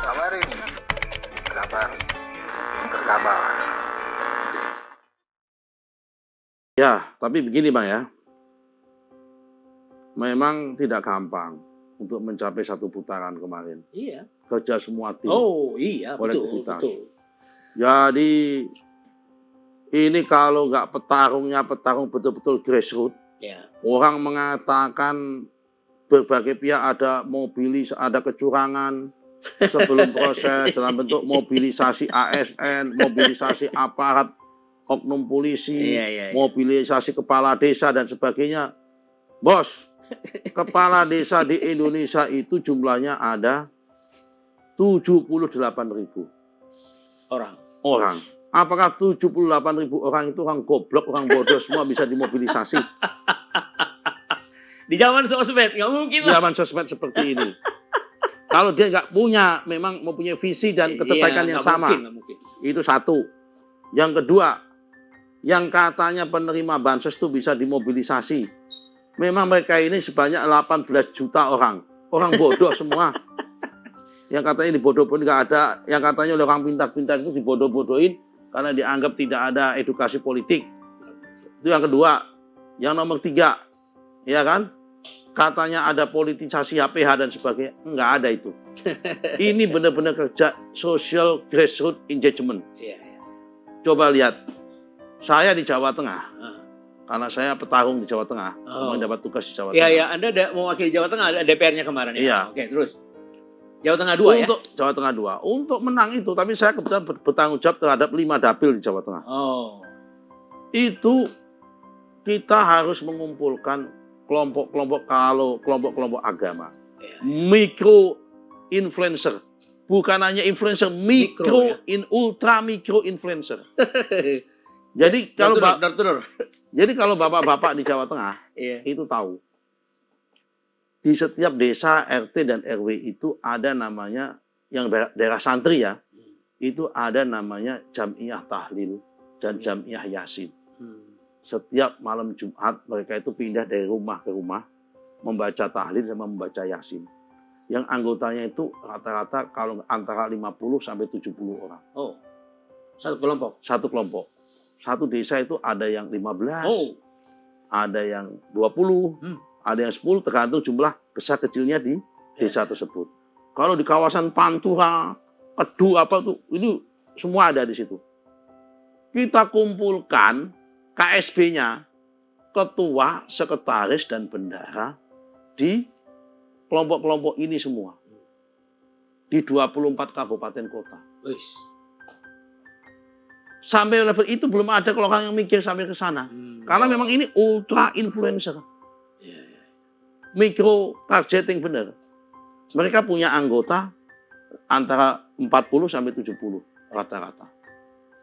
Kabarin. Kabar. Terkabar. Ya, tapi begini Bang ya. Memang tidak gampang untuk mencapai satu putaran kemarin. Iya. Kerja semua tim. Oh iya, kolektivitas. betul. Jadi ini kalau nggak petarung betul-betul grassroots. Ya. Orang mengatakan berbagai pihak ada ada kecurangan sebelum proses dalam bentuk mobilisasi ASN, mobilisasi aparat oknum polisi, mobilisasi kepala desa dan sebagainya. Bos, kepala desa di Indonesia itu jumlahnya ada 78.000 orang. Apakah 78.000 orang itu orang goblok, orang bodoh semua bisa dimobilisasi? Di zaman sosmed nggak mungkin lah. Di zaman sosmed seperti ini. Kalau dia nggak punya, memang mempunyai visi dan ketertarikan yang sama. Mungkin. Itu satu. Yang kedua, yang katanya penerima bansos itu bisa dimobilisasi. Memang mereka ini sebanyak 18 juta orang. Orang bodoh semua. Yang katanya dibodoh-bodohin nggak ada. Yang katanya oleh orang pintar-pintar itu dibodoh-bodohin karena dianggap tidak ada edukasi politik. Itu yang kedua. Yang nomor tiga, ya kan? Katanya ada politisasi HPH dan sebagainya. Nggak ada itu. Ini benar-benar kerja social grassroots engagement. Coba lihat. Saya di Jawa Tengah. Karena saya petarung di Jawa Tengah. Memang dapat tugas di Jawa Tengah. Iya, Anda mewakili Jawa Tengah, ada DPR-nya kemarin ya? Iya. Oke, terus. Jawa Tengah 2 ya? Jawa Tengah 2. Untuk menang itu, tapi saya kebetulan bertanggung jawab terhadap 5 dapil di Jawa Tengah. Oh. Itu kita harus mengumpulkan kelompok-kelompok agama. Mikro influencer. Bukan hanya influencer, ultra mikro influencer. Jadi kalau kalau bapak-bapak di Jawa Tengah itu tahu. Di setiap desa, RT dan RW itu ada namanya, yang daerah santri ya, itu ada namanya Jamiah Tahlil dan Jamiah Yasin. Setiap malam Jumat mereka itu pindah dari rumah ke rumah, membaca tahlil sama membaca Yasin. Yang anggotanya itu rata-rata kalau antara 50 sampai 70 orang. Oh, satu kelompok? Satu kelompok. Satu desa itu ada yang 15, ada yang 20, ada yang 10, tergantung jumlah besar kecilnya di desa tersebut. Kalau di kawasan Pantura, Kedu apa tuh, ini semua ada di situ. Kita kumpulkan KSB-nya, ketua, sekretaris dan bendahara di kelompok-kelompok ini semua. Di 24 kabupaten kota. Sampai level itu belum ada kalau orang yang mikir sampai ke sana. Karena memang ini ultra influencer. Mikro targeting benar. Mereka punya anggota antara 40 sampai 70 rata-rata.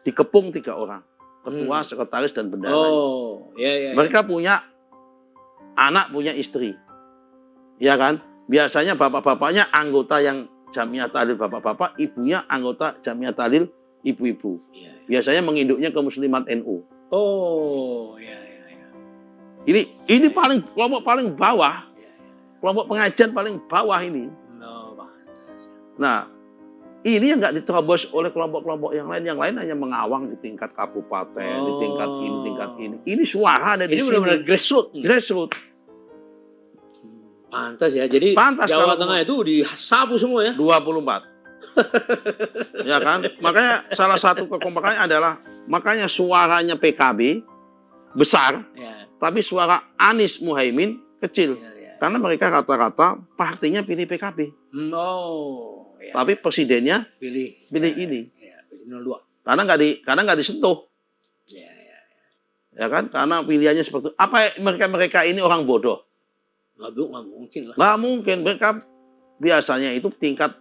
Dikepung 3 orang. Ketua, sekretaris, dan bendahara. Mereka punya anak, punya istri. Ya kan? Biasanya bapak-bapaknya anggota yang Jamiah Tahlil bapak-bapak, ibunya anggota Jamiah Tahlil ibu-ibu. Biasanya menginduknya ke Muslimat NU. Ini kelompok paling bawah. Kelompok pengajian paling bawah ini. Nah, ini yang nggak diterobos oleh kelompok-kelompok yang lain. Yang lain hanya mengawang di tingkat kabupaten, di tingkat ini. Ini suara ada di sini. Ini benar-benar grassroots. Pantas ya. Jadi Jawa Tengah itu disapu semua ya. 24. Ya kan? Makanya salah satu kekompakannya adalah, makanya suaranya PKB besar, tapi suara Anies Muhaimin kecil. Karena mereka rata-rata partinya pilih PKB. Tapi presidennya pilih ini. Pilih 02. Karena nggak disentuh. Ya kan? Karena pilihannya seperti itu. Apa mereka ini orang bodoh? Nggak mungkin lah. Nggak mungkin. Mereka biasanya itu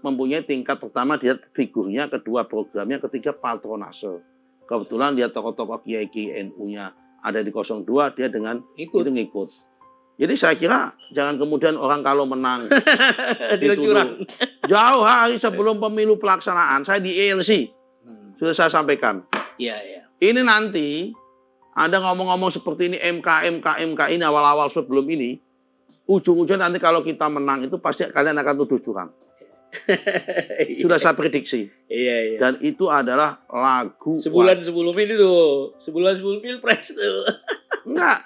mempunyai tingkat pertama dia figurnya, kedua programnya, ketiga patronase. Kebetulan dia tokoh-tokoh kiai NU-nya ada di 02, dia dengan itu ngikut. Jadi saya kira jangan kemudian orang kalau menang curang. Jauh hari sebelum pemilu pelaksanaan, saya di ELC sudah saya sampaikan. Ini nanti ada ngomong-ngomong seperti ini, MK ini awal-awal sebelum ini, ujung-ujungnya nanti kalau kita menang itu pasti kalian akan tuduh curang. Sudah saya prediksi. Iya. Dan itu adalah lagu Sebulan sebelum ini tuh. Sebulan sebelum Pilpres tuh. Enggak.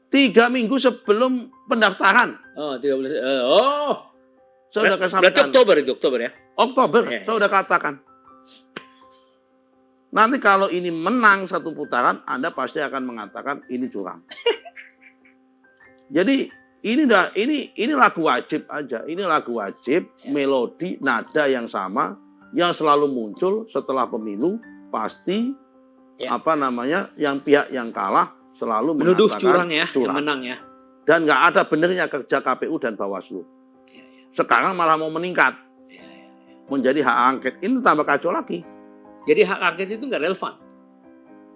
3 minggu sebelum pendaftaran. Oh, 13. Oh. Saya sudah Berarti kesampaikan. Oktober ya? Oktober, Iya. saya sudah katakan. Nanti kalau ini menang satu putaran, Anda pasti akan mengatakan ini curang. Jadi ini lagu wajib aja. Ini lagu wajib, melodi, nada yang sama, yang selalu muncul setelah pemilu, pasti yang pihak yang kalah selalu Menuduh mengatakan curang ya, yang menang ya. Dan nggak ada benernya kerja KPU dan Bawaslu. Sekarang malah mau meningkat. Menjadi hak angket. Ini tambah kacau lagi. Jadi hak angket itu nggak relevan?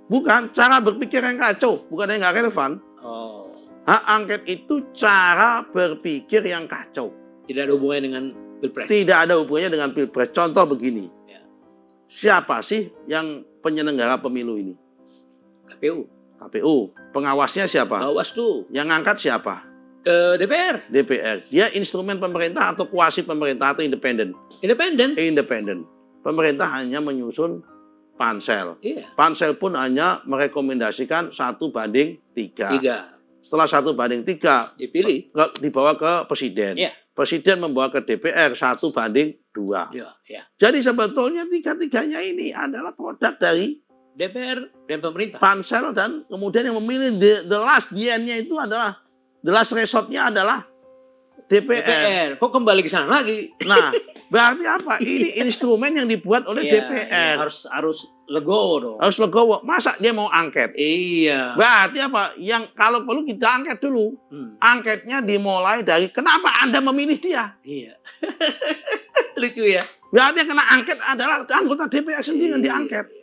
Bukan, cara berpikir yang kacau. Bukan yang nggak relevan. Oh. Hak angket itu cara berpikir yang kacau. Tidak ada hubungannya dengan Pilpres? Tidak ada hubungannya dengan Pilpres. Contoh begini. Ya. Siapa sih yang penyelenggara pemilu ini? KPU. Pengawasnya siapa? Bawaslu. Yang ngangkat siapa? DPR. DPR. Dia instrumen pemerintah atau kuasi pemerintah atau independen? Independen. Pemerintah hanya menyusun pansel. Iya. Pansel pun hanya merekomendasikan 1:3. Setelah 1:3 Dipilih. dibawa ke presiden. Iya. Presiden membawa ke DPR 1:2. Iya. Jadi sebetulnya tiga-tiganya ini adalah produk dari DPR dan pemerintah. pansel, dan kemudian yang memilih the last end-nya itu adalah the last resort-nya adalah DPR. Kok kembali ke sana lagi? Nah, berarti apa? Ini instrumen yang dibuat oleh DPR. Harus legowo dong. Harus legowo. Masa dia mau angket? Iya. Berarti apa? Yang kalau perlu kita angket dulu. Angketnya dimulai dari kenapa Anda memilih dia? Iya. Lucu ya. Berarti yang kena angket adalah anggota DPR sendiri yang diangket.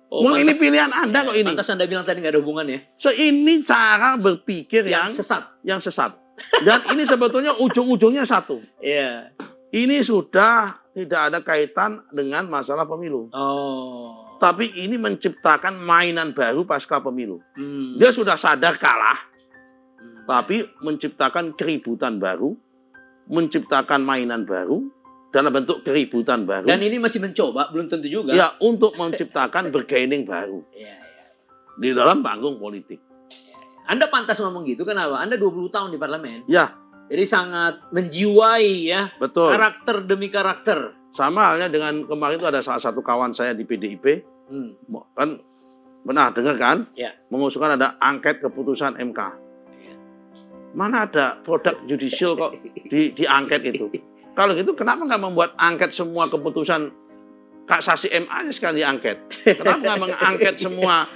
Oh, ini pilihan Anda kok ini. Pantas Anda bilang tadi nggak ada hubungannya. So, ini cara berpikir yang sesat. Dan ini sebetulnya ujung-ujungnya satu. Iya. Ini sudah tidak ada kaitan dengan masalah pemilu. Oh. Tapi ini menciptakan mainan baru pasca pemilu. Dia sudah sadar kalah, tapi menciptakan keributan baru, menciptakan mainan baru dalam bentuk keributan baru. Dan ini masih mencoba, belum tentu juga. Ya, untuk menciptakan bergaining baru. Iya. Di dalam panggung politik. Anda pantas ngomong gitu, kenapa? Anda 20 tahun di parlemen. Ya. Jadi sangat menjiwai ya. Betul. Karakter demi karakter. Sama halnya dengan kemarin itu ada salah satu kawan saya di PDIP. Kan pernah dengar kan? Ya. Mengusulkan ada angket keputusan MK. Ya. Mana ada produk judicial kok diangket itu? Kalau gitu kenapa nggak membuat angket semua keputusan kasasi MA nya sekali diangket? Kenapa nggak mengangket semua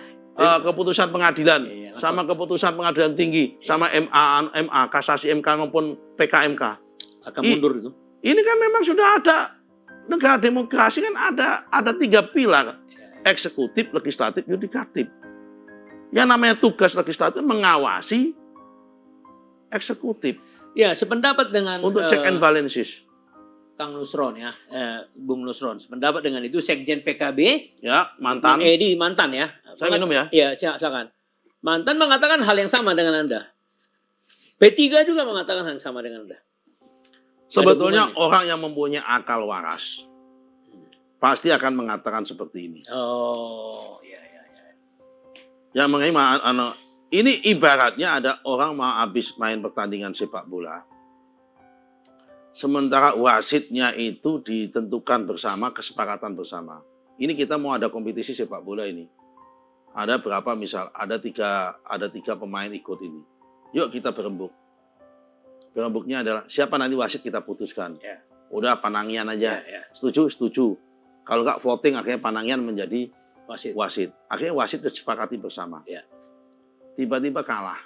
keputusan pengadilan, sama keputusan pengadilan tinggi, sama MA, kasasi MK maupun PK-MK? Akan mundur itu. Ini kan memang sudah ada negara demokrasi, kan ada 3 pilar: eksekutif, legislatif, yudikatif. Yang namanya tugas legislatif mengawasi eksekutif. Ya, sependapat dengan untuk check and balances. Kang Nusron ya, Bung Nusron, sependapat dengan itu Sekjen PKB. Ya, mantan. Edi mantan ya. Saya minum ya. Iya, silakan. Mantan mengatakan hal yang sama dengan Anda. P3 juga mengatakan hal yang sama dengan Anda. Sebetulnya orang yang mempunyai akal waras pasti akan mengatakan seperti ini. Oh, iya. Yang mengenai ini ibaratnya ada orang mau habis main pertandingan sepak bola. Sementara wasitnya itu ditentukan bersama, kesepakatan bersama. Ini kita mau ada kompetisi sepak bola ini. Ada berapa misal, ada tiga pemain ikut ini. Yuk kita berembuk. Berembuknya adalah siapa nanti wasit kita putuskan. Ya. Udah Panangian aja. Ya. Setuju. Kalau nggak voting akhirnya Panangian menjadi wasit. Akhirnya wasit disepakati bersama. Ya. Tiba-tiba kalah.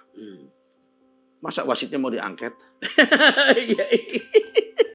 Masa wasitnya mau diangket?